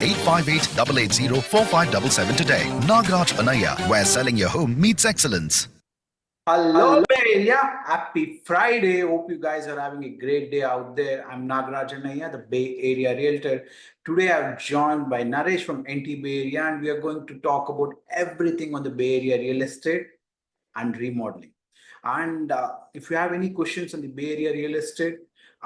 858-880-4577 today. Nagraj Anaya, where selling your home meets excellence. Hello, Bay Area. Happy Friday. Hope you guys are having a great day out there. I'm Nagraj Anaya, the Bay Area Realtor. Today I'm joined by Naresh from NT Bay Area, and we are going to talk about everything on the Bay Area real estate and remodeling. And if you have any questions on the Bay Area real estate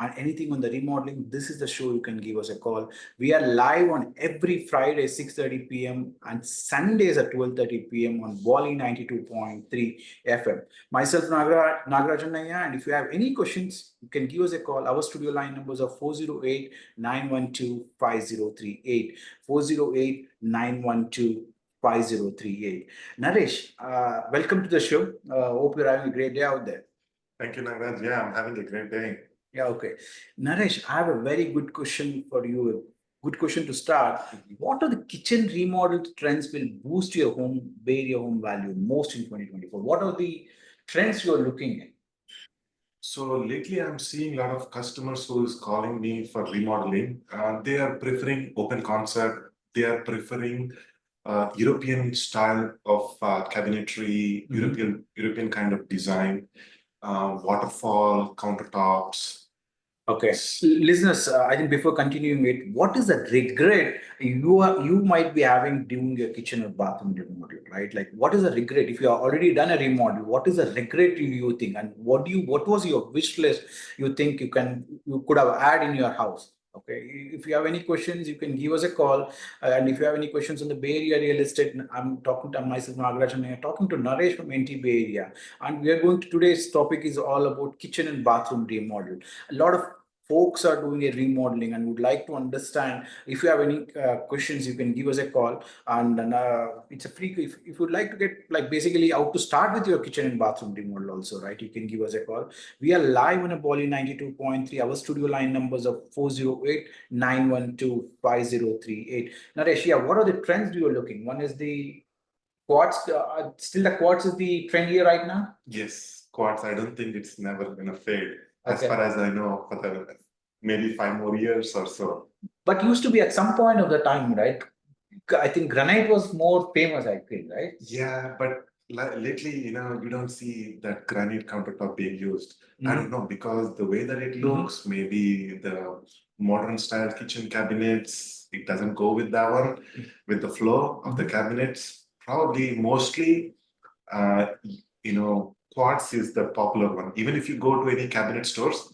and anything on the remodeling, this is the show you can give us a call. We are live on every Friday, 6:30 p.m. and Sundays at 12:30 p.m. on Wally 92.3 FM. Myself, Nagarajan Naya, and if you have any questions, you can give us a call. Our studio line numbers are 408-912-5038, 408-912-5038. Naresh, welcome to the show. Hope you're having a great day out there. Thank you, Nagraj. Yeah, I'm having a great day. Yeah, okay. Naresh, I have a very good question for you. Good question to start. What are the kitchen remodel trends will boost your home, Bay Area home value most in 2024? What are the trends you're looking at? So lately, I'm seeing a lot of customers who is calling me for remodeling. They are preferring open concept. They are preferring European style of cabinetry, European kind of design, waterfall, countertops. Okay, listeners, I think before continuing it, what is the regret you might be having doing your kitchen or bathroom remodel, right? Like, what is the regret if you have already done a remodel? What is the regret you think, and what was your wish list you think you could have had in your house? Okay, if you have any questions, you can give us a call. And if you have any questions on the Bay Area real estate, I'm talking to myself, Nagaraj, and I'm talking to Naresh from NT Bay Area. And we are going to today's topic is all about kitchen and bathroom remodel. A lot of folks are doing a remodeling and would like to understand. If you have any questions, you can give us a call, and it's a free. If you'd like to get like basically how to start with your kitchen and bathroom remodel also, right, you can give us a call. We are live on a Bolly 92.3. Our studio line numbers are 408-912-5038. Naresh, yeah, what are the trends you are looking? One is the Quartz. Still the Quartz is the trend here right now. Yes, Quartz. I don't think it's never gonna fade. As Okay. far as I know, for maybe 5 more years or so. But used to be at some point of the time, right? I think granite was more famous, I feel, right? Yeah, but lately, you don't see that granite countertop being used. I don't know, because the way that it looks, maybe the modern style kitchen cabinets, it doesn't go with that one, with the flow of the cabinets. Probably mostly, Quartz is the popular one. Even if you go to any cabinet stores,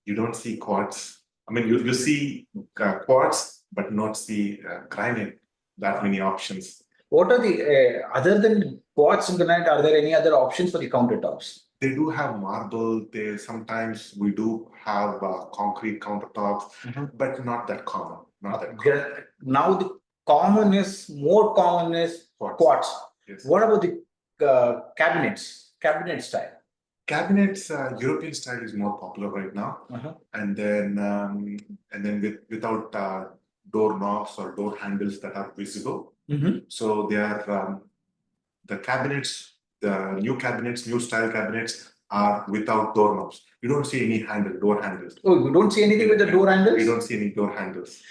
you don't see Quartz. I mean, you see Quartz, but not see granite. That many options. What are the other than Quartz and granite? Are there any other options for the countertops? They do have marble. Sometimes we do have concrete countertops, but not that common. Not that common. Now the more common is Quartz. Yes. What about the cabinets? Cabinet style. Cabinets, European style is more popular right now, and then without door knobs or door handles that are visible. So they are the cabinets, the new style cabinets are without door knobs. You don't see any door handles. Oh, you don't see anything with the door handles? You don't see any door handles.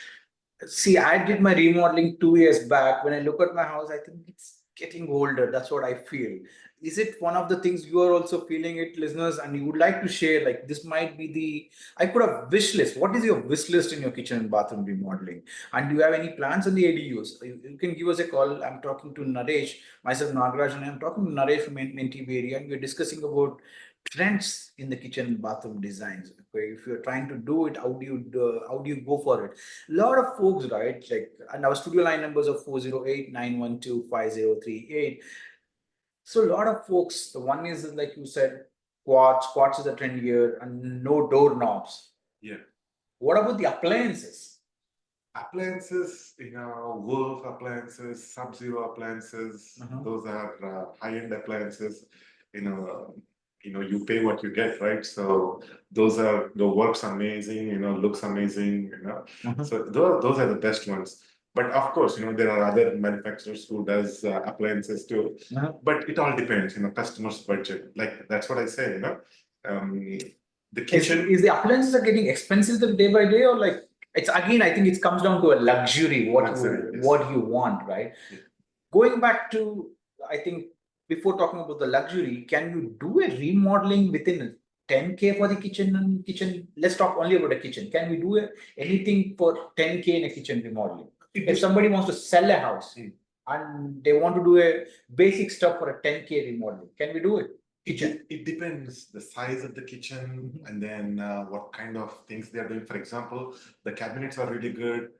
See, I did my remodeling 2 years back. When I look at my house, I think it's getting older. That's what I feel. Is it one of the things you are also feeling it, listeners, and you would like to share? Like, this might be I could have wish list. What is your wish list in your kitchen and bathroom remodeling? And do you have any plans on the ADUs? You can give us a call. I'm talking to Naresh, myself, Nagaraj, and I'm talking to Naresh from NT Area, and we're discussing about trends in the kitchen and bathroom designs. Okay, if you're trying to do it, how do you go for it? A lot of folks, right? Like, and our studio line numbers are 408-912-5038. So a lot of folks, the one is like you said, Quartz is a trend here, and no door knobs. Yeah. What about the appliances? Appliances, Wolf appliances, Sub-Zero appliances. Those are high-end appliances. You pay what you get, right? So those are the works amazing. Looks amazing. So those are the best ones. But of course, there are other manufacturers who does appliances too. But it all depends, customer's budget. Like that's what I say. The kitchen is the appliances are getting expensive day by day, or like It's again, I think it comes down to a luxury, what you want, right? Yeah. Going back to, I think before talking about the luxury, can you do a remodeling within 10K for the kitchen and kitchen? Let's talk only about the kitchen. Can we do anything for 10K in a kitchen remodeling? If somebody wants to sell a house and they want to do a basic stuff for a 10K remodeling, can we do it? Kitchen. It depends the size of the kitchen and then what kind of things they are doing. For example, the cabinets are really good.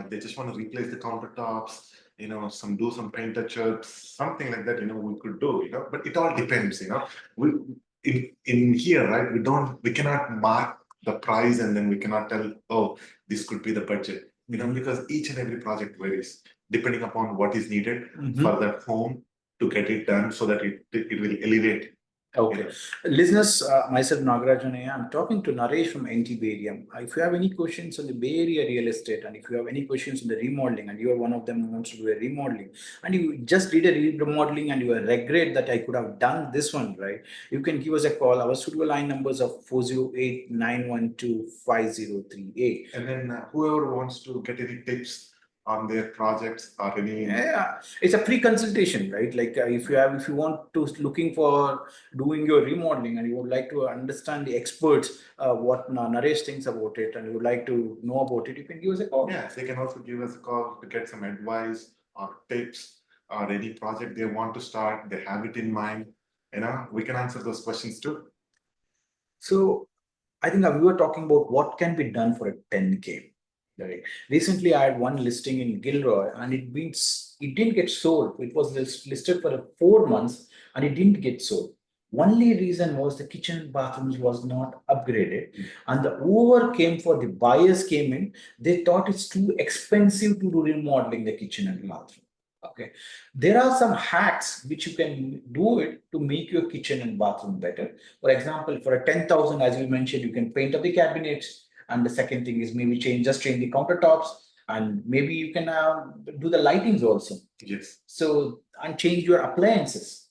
They just want to replace the countertops, do some paint touch-ups, something like that, we could do, but it all depends, we in here, right, we cannot mark the price and then we cannot tell, oh, this could be the budget, because each and every project varies depending upon what is needed for that home to get it done so that it will elevate. Okay. Listeners, myself Nagarajan, I'm talking to Naresh from NT Bay Area. If you have any questions on the Bay Area real estate, and if you have any questions on the remodeling, and you are one of them who wants to do a remodeling, and you just did a remodeling and you regret that I could have done this one, right? You can give us a call. Our studio line numbers are 408-912-5038. And then whoever wants to get any tips on their projects or any. Yeah, it's a free consultation, right? Like if you want to looking for doing your remodeling and you would like to understand the experts, what Naresh thinks about it, and you would like to know about it, you can give us a call. Yeah, they can also give us a call to get some advice or tips or any project they want to start, they have it in mind, we can answer those questions too. So I think we were talking about what can be done for a 10K. Right. Recently, I had one listing in Gilroy, and it didn't get sold. It was listed for 4 months, and it didn't get sold. Only reason was the kitchen and bathrooms was not upgraded, and the the buyers came in. They thought it's too expensive to do remodeling the kitchen and bathroom. Okay, there are some hacks which you can do it to make your kitchen and bathroom better. For example, for a 10,000, as you mentioned, you can paint up the cabinets. And the second thing is maybe change the countertops, and maybe you can do the lightings also. Yes. So, and change your appliances.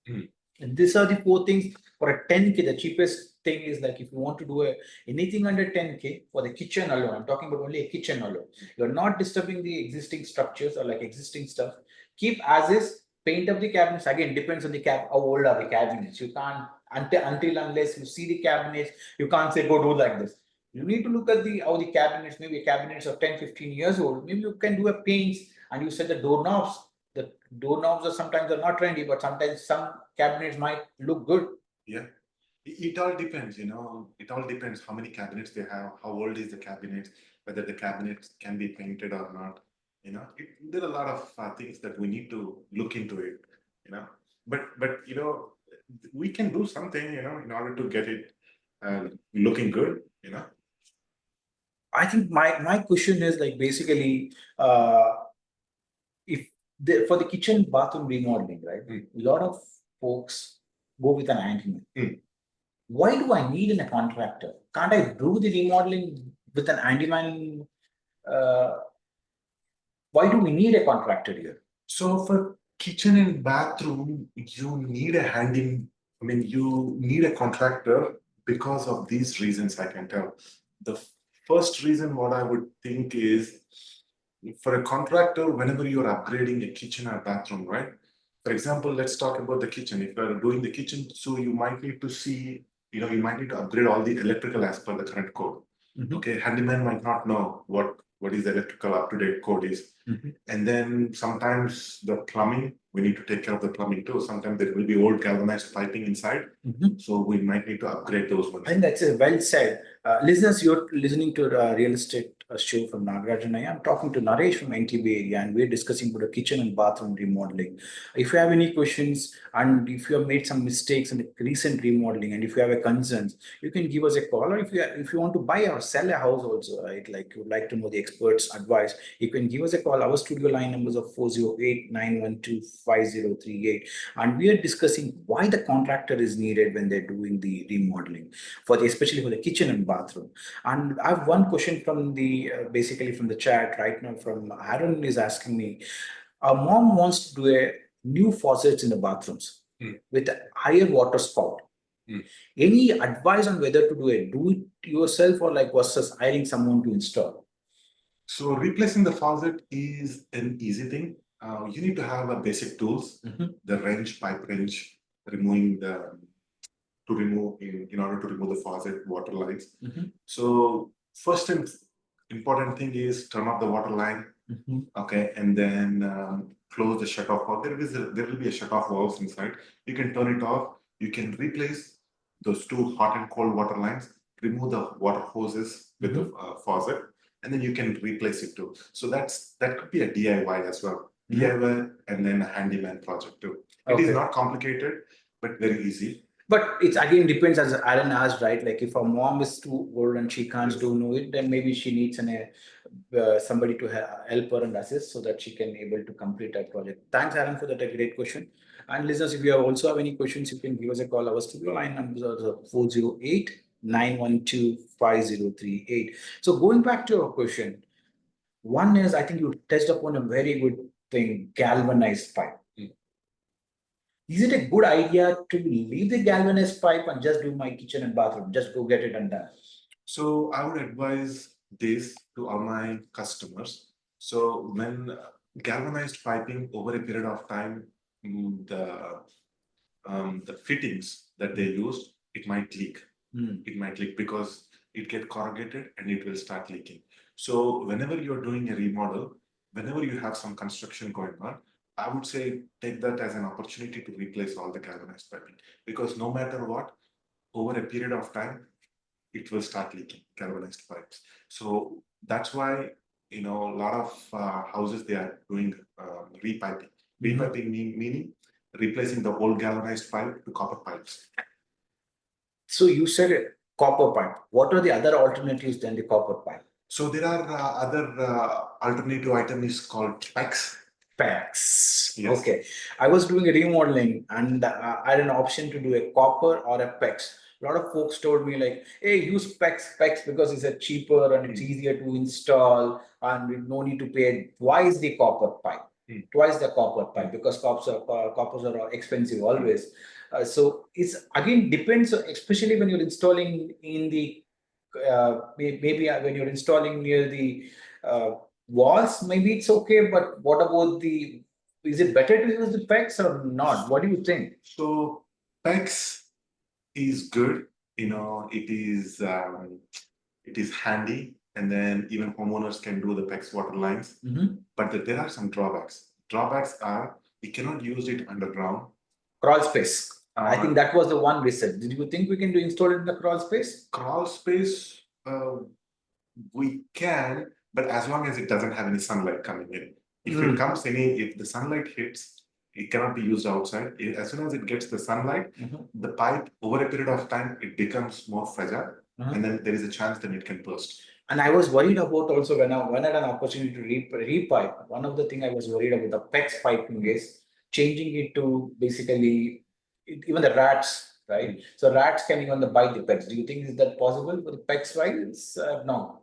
And these are the 4 things for a 10K. The cheapest thing is like if you want to do anything under 10K for the kitchen alone, I'm talking about only a kitchen alone. You're not disturbing the existing structures or like existing stuff. Keep as is, paint up the cabinets. Again, depends on the how old are the cabinets. You can't, unless you see the cabinets, you can't say go do like this. You need to look at how the cabinets, maybe cabinets are 10-15 years old. Maybe you can do a paints and you set the doorknobs. The doorknobs are sometimes not trendy, but sometimes some cabinets might look good. Yeah. It all depends, it all depends how many cabinets they have, how old is the cabinet, whether the cabinets can be painted or not. There are a lot of things that we need to look into it, but we can do something, in order to get it looking good, I think my question is like basically if for the kitchen bathroom remodeling, right? A lot of folks go with an handyman. Why do I need a contractor? Can't I do the remodeling with an handyman? Why do we need a contractor here? So for kitchen and bathroom, you need you need a contractor because of these reasons, I can tell. The first reason what I would think is for a contractor, whenever you're upgrading a kitchen or bathroom, right? For example, let's talk about the kitchen. If you're doing the kitchen, so you might need to see, you might need to upgrade all the electrical as per the current code. Okay, handyman might not know what is the electrical up-to-date code is. And then sometimes the plumbing, we need to take care of the plumbing too. Sometimes there will be old galvanized piping inside. So we might need to upgrade those ones. I think that's well said. Listeners, you're listening to the real estate show from Nagarajan. I'm talking to Naresh from NT Bay Area, and we're discussing about the kitchen and bathroom remodeling. If you have any questions, and if you have made some mistakes in the recent remodeling, and if you have a concerns, you can give us a call. Or if you want to buy or sell a house also, right? Like you would like to know the experts' advice, you can give us a call. Our studio line numbers are 408-912-5038, and we are discussing why the contractor is needed when they're doing the remodeling especially for the kitchen and bathroom. And I have one question from the basically from the chat right now. From Aaron is asking me, our mom wants to do a new faucets in the bathrooms with a higher water spout. Any advice on whether to do it yourself or like versus hiring someone to install? So replacing the faucet is an easy thing. You need to have a basic tools, the wrench, pipe wrench, removing the to remove in order to remove the faucet water lines. So first and important thing is turn off the water line. Okay, and then close the shut off valve. There will be a shut off valves inside. You can turn it off. You can replace those two hot and cold water lines. Remove the water hoses with the faucet, and then you can replace it too. So that could be a DIY as well. DIY and then a handyman project too. It is not complicated, but very easy. But it's again depends, as Aaron asked, right? Like if her mom is too old and she can't do it, then maybe she needs somebody to help her and assist so that she can able to complete that project. Thanks, Aaron, for that a great question. And listeners, if you also have any questions, you can give us a call. Our studio line numbers are 408-912-5038. So going back to your question, one is I think you touched upon a very good thing: galvanized pipe. Is it a good idea to leave the galvanized pipe and just do my kitchen and bathroom? Just go get it undone. So I would advise this to all my customers. So when galvanized piping over a period of time, the fittings that they used, it might leak. It might leak because it get corrugated and it will start leaking. So whenever you're doing a remodel, whenever you have some construction going on, I would say take that as an opportunity to replace all the galvanized piping, because no matter what, over a period of time, it will start leaking galvanized pipes. So that's why a lot of houses, they are doing repiping. Repiping meaning replacing the old galvanized pipe to copper pipes. So you said copper pipe. What are the other alternatives than the copper pipe? So there are other alternative items called PEX. PEX. Yes. Okay. I was doing a remodeling and I had an option to do a copper or a PEX. A lot of folks told me like, hey, use PEX because it's a cheaper and it's easier to install and no need to pay twice the copper pipe. Twice the copper pipe, because coppers are expensive always. So it's again depends, especially when you're installing in the maybe when you're installing near the walls, maybe it's okay. But what about is it better to use the PEX or not? What do you think? So PEX is good. It is handy, and then even homeowners can do the PEX water lines. But there are some drawbacks. Drawbacks are you cannot use it underground. Crawl space. I think that was the one reason. Did you think we can install it in the crawl space? Crawl space, we can, but as long as it doesn't have any sunlight coming in. If the sunlight hits, it cannot be used outside. As soon as it gets the sunlight, the pipe over a period of time, it becomes more fragile, and then there is a chance that it can burst. And I was worried about also when I had an opportunity to repipe. One of the things I was worried about the PEX piping is changing it to basically even the rats, right? So rats can even bite the PEX. Do you think is that possible with the PEX files? No.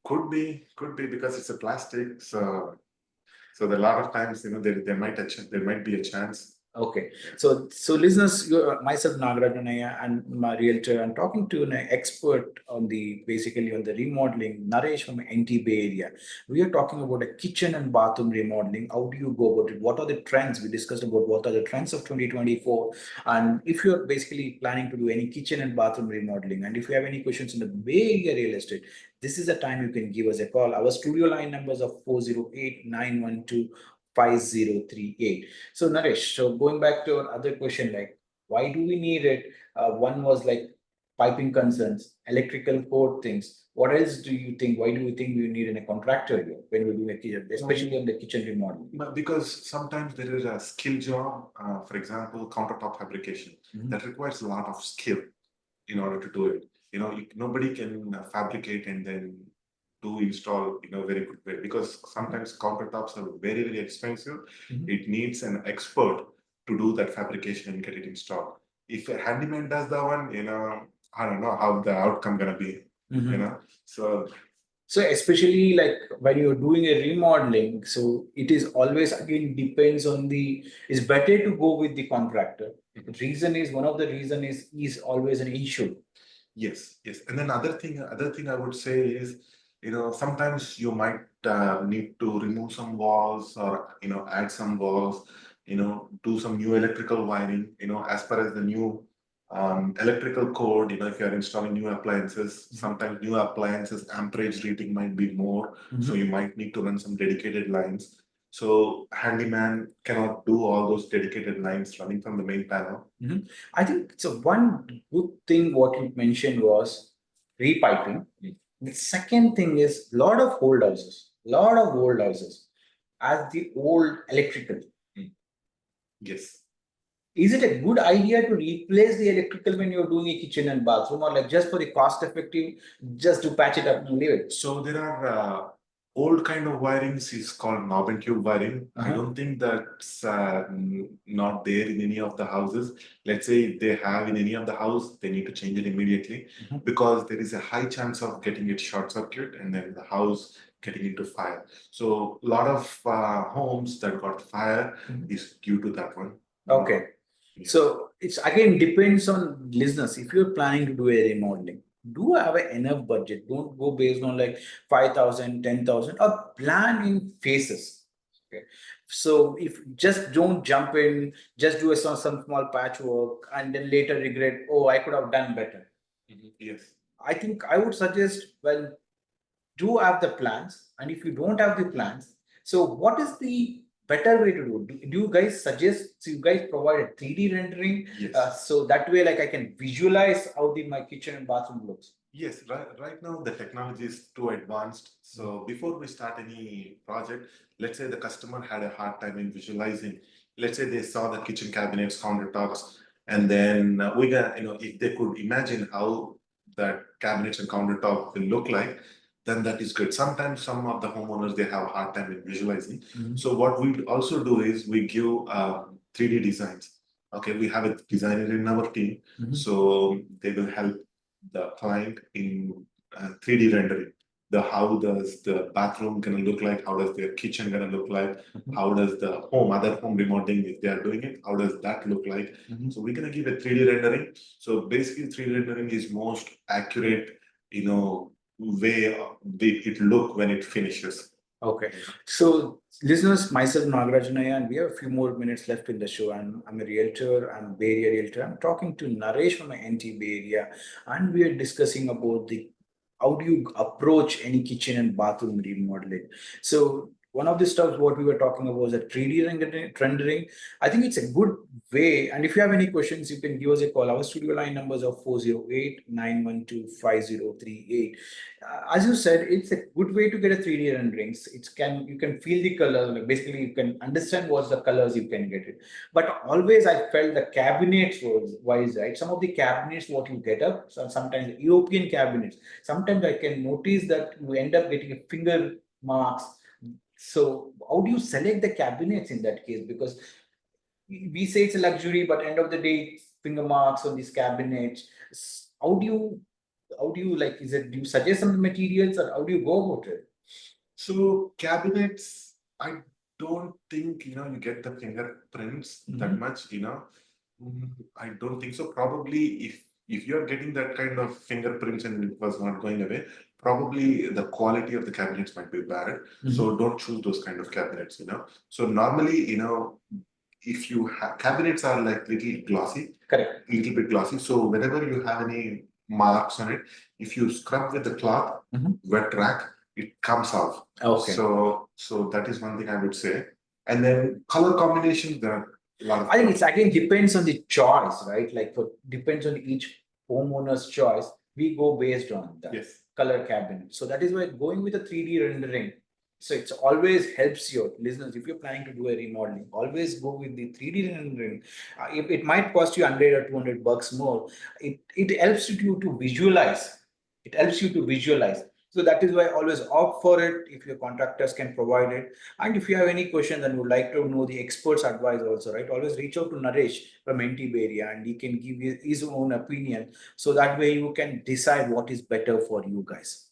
Could be because it's a plastic. So a lot of times, there might be a chance. Okay, so listeners, myself Nagarajanaya and my realtor, I'm talking to an expert on basically on the remodeling, Naresh from NT Bay Area. We are talking about a kitchen and bathroom remodeling. How do you go about it? What are the trends? We discussed about what are the trends of 2024. And if you're basically planning to do any kitchen and bathroom remodeling, and if you have any questions in the Bay Area real estate, this is the time you can give us a call. Our studio line numbers are 408-912-5038. So Naresh, so going back to our other question, like why do we need it? One was like piping concerns, electrical code things. What else do you think? Why do you think we need a contractor here when we're doing a kitchen, especially on the kitchen remodeling? Because sometimes there is a skill job, for example, countertop fabrication that requires a lot of skill in order to do it. Nobody can fabricate and then install in a very good way, because sometimes countertops are very, very expensive. It needs an expert to do that fabrication and get it installed. If a handyman does that one, I don't know how the outcome gonna be. So especially like when you're doing a remodeling, so it is always again depends on it's better to go with the contractor. The reason is one of the reason is always an issue. Yes. And then other thing I would say is sometimes you might need to remove some walls or, add some walls, do some new electrical wiring, as per as the new electrical code, if you're installing new appliances, sometimes new appliances amperage rating might be more, so you might need to run some dedicated lines. So handyman cannot do all those dedicated lines running from the main panel. I think so. One good thing what you mentioned was repiping. The second thing is lot of old houses, as the old electrical. Yes. Is it a good idea to replace the electrical when you're doing a kitchen and bathroom, or like just for the cost effective, just to patch it up and leave it? So there are old kind of wirings is called knob and tube wiring. I don't think that's not there in any of the houses. Let's say if they have in any of the house, they need to change it immediately because there is a high chance of getting it short circuit and then the house getting into fire. So a lot of homes that got fire is due to that one. Okay. So it's again depends on listeners. If you're planning to do a remodeling, do have enough budget. Don't go based on like 5,000, 10,000, or plan in phases. Okay. So if just don't jump in, just do some small patchwork and then later regret, oh, I could have done better. Yes. I think I would suggest, well, do have the plans, and if you don't have the plans, so what is the better way to do you guys suggest, so you guys provide a 3D rendering? Yes. So that way, like, I can visualize how my kitchen and bathroom looks. Yes, right now the technology is too advanced. So before we start any project, let's say the customer had a hard time in visualizing. Let's say they saw the kitchen cabinets, countertops, and then we got, if they could imagine how that cabinets and countertop will look like, then that is good. Sometimes some of the homeowners, they have a hard time in visualizing. So what we also do is we give 3D designs. Okay, we have a designer in our team, so they will help the client in 3D rendering. How does the bathroom gonna look like? How does their kitchen gonna look like? How does the other home remodeling, if they are doing it, how does that look like? So we're gonna give a 3D rendering. So basically 3D rendering is most accurate, way it look when it finishes. Okay. So listeners, myself Nagarajanaya, and we have a few more minutes left in the show. And I'm a realtor, I'm Bay Area realtor. I'm talking to Naresh from NT Bay Area, and we are discussing about the how do you approach any kitchen and bathroom remodeling. So one of the stuff what we were talking about was a 3D rendering. I think it's a good way. And if you have any questions, you can give us a call. Our studio line numbers are 408-912-5038. As you said, it's a good way to get a 3D renderings. You can feel the colors. Like basically, you can understand what's the colors you can get it. But always, I felt the cabinets was wise, right? Some of the cabinets what you get up, sometimes European cabinets. Sometimes I can notice that you end up getting a finger marks. So how do you select the cabinets in that case? Because we say it's a luxury, but end of the day, finger marks on these cabinets. How do you like? Do you suggest some materials, or how do you go about it? So cabinets, I don't think you get the fingerprints that much. I don't think so. Probably if you're getting that kind of fingerprints and it was not going away, probably the quality of the cabinets might be bad. So don't choose those kind of cabinets. So normally, if you have cabinets are like little glossy, Correct. little bit glossy. So whenever you have any marks on it, if you scrub with the cloth, wet rag, it comes off. Okay. So that is one thing I would say. And then color combinations, there are a lot of. I think it's again depends on the choice, right? Like depends on each homeowner's choice. We go based on the color cabinet. So that is why going with a 3D rendering. So it's always helps your listeners. If you're planning to do a remodeling, always go with the 3D rendering. It might cost you 100 or 200 bucks more. It helps you to visualize. It helps you to visualize. So that is why I always opt for it if your contractors can provide it. And if you have any questions and would like to know the expert's advice also, right? Always reach out to Naresh from NT Bay Area, and he can give you his own opinion. So that way you can decide what is better for you guys.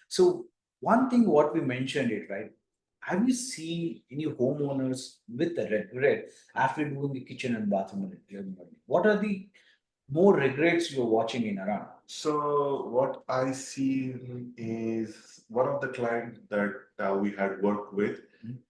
So one thing what we mentioned it, right? Have you seen any homeowners with the regret after doing the kitchen and bathroom remodeling? What are the more regrets you're watching in around? So what I see is one of the client that we had worked with,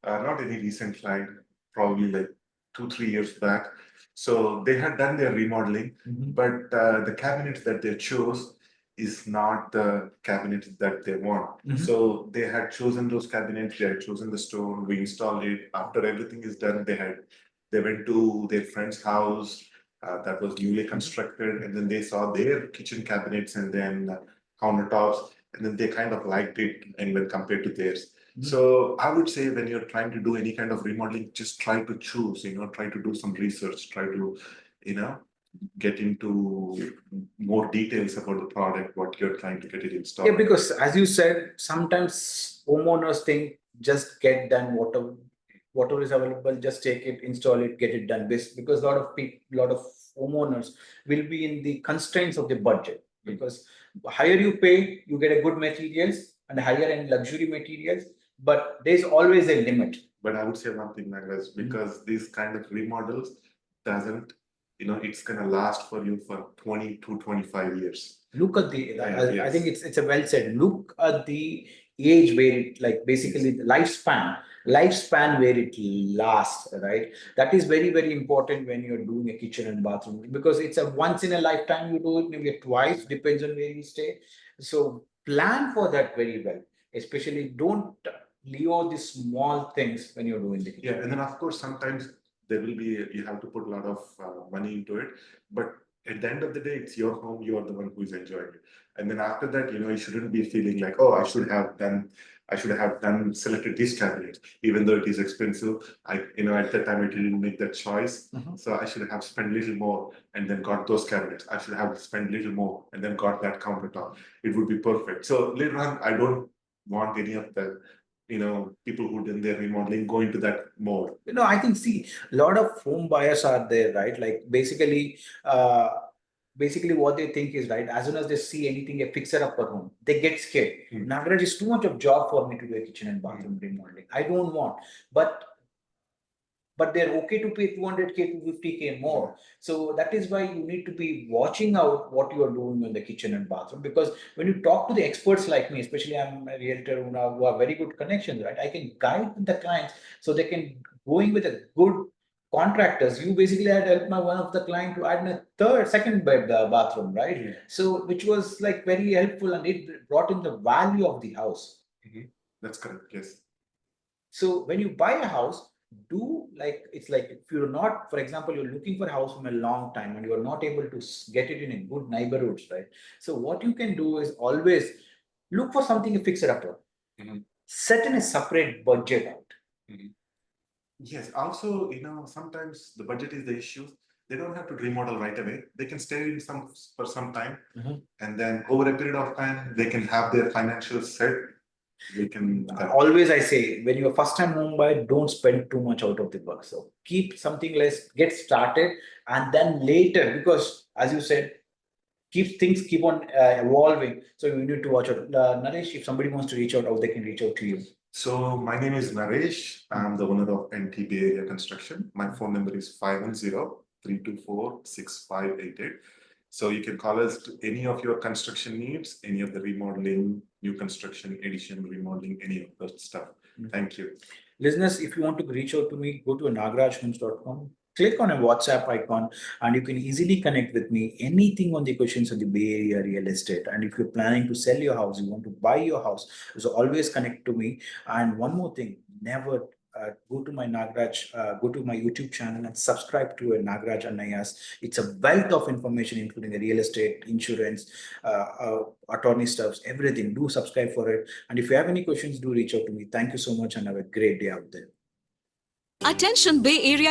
not any recent client, probably like 2-3 years back. So they had done their remodeling, but the cabinets that they chose is not the cabinets that they want. So they had chosen those cabinets, they had chosen the stone, we installed it. After everything is done, they went to their friend's house that was newly constructed, and then they saw their kitchen cabinets and then countertops, and then they kind of liked it and when compared to theirs. So I would say when you're trying to do any kind of remodeling, just try to choose, try to do some research, try to, get into more details about the product, what you're trying to get it installed. Yeah, because as you said, sometimes homeowners think just get done whatever is available, just take it, install it, get it done. Because a lot of people, lot of homeowners will be in the constraints of the budget. Because higher you pay, you get a good materials and higher end luxury materials, but there's always a limit. But I would say one thing, Nagraj, because these kind of remodels doesn't, it's gonna last for you for 20 to 25 years. Look at the, I Yes. think it's a well said. Look at the age where it, like basically the lifespan where it lasts, right? That is very, very important when you're doing a kitchen and bathroom, because it's a once in a lifetime you do it, maybe twice, depends on where you stay. So plan for that very well. Especially don't leave out the small things when you're doing the kitchen. Yeah, and then of course sometimes there will be, you have to put a lot of money into it, but at the end of the day, it's your home, you are the one who is enjoying it. And then after that, you shouldn't be feeling like, oh, I should have selected this cabinet, even though it is expensive. At that time I didn't make that choice. So I should have spent a little more and then got those cabinets. I should have spent a little more and then got that countertop. It would be perfect. So later on, I don't want any of the people who did their remodeling go into that mode. I think, see, a lot of home buyers are there, right? Like basically what they think is, right, as soon as they see anything, a fixer up per home, they get scared. Nagaraj is too much of job for me to do a kitchen and bathroom remodeling. I don't want, but they're okay to pay 200K to 50K more. So that is why you need to be watching out what you are doing in the kitchen and bathroom. Because when you talk to the experts like me, especially I'm a realtor who have very good connections, right? I can guide the clients so they can go in with a good contractors. You basically had helped one of the client to add a second bed bathroom, right? So which was like very helpful, and it brought in the value of the house. That's correct, yes. So when you buy a house, it's like if you're not, for example, you're looking for a house from a long time and you're not able to get it in a good neighborhoods, right? So what you can do is always look for something a fixer upper. Set in a separate budget out. Yes, also, sometimes the budget is the issue. They don't have to remodel right away. They can stay in for some time, and then over a period of time, they can have their financials set. We can always, I say, when you're first time home buyer, don't spend too much out of the box. So keep something less, get started, and then later, because as you said, keep on evolving. So you need to watch out. Naresh, if somebody wants to reach out, how they can reach out to you? So my name is Naresh. I'm the owner of NT Bay Area Construction. My phone number is 510-324-6588. So you can call us to any of your construction needs, any of the remodeling, new construction, addition, remodeling, any of that stuff. Thank you. Listeners, if you want to reach out to me, go to nagrajhomes.com. Click on a WhatsApp icon and you can easily connect with me. Anything on the questions of the Bay Area real estate. And if you're planning to sell your house, you want to buy your house, so always connect to me. And one more thing, never go to my YouTube channel and subscribe to a Nagraj Annayas. It's a wealth of information, including the real estate, insurance, attorney stuffs, everything. Do subscribe for it. And if you have any questions, do reach out to me. Thank you so much and have a great day out there. Attention Bay Area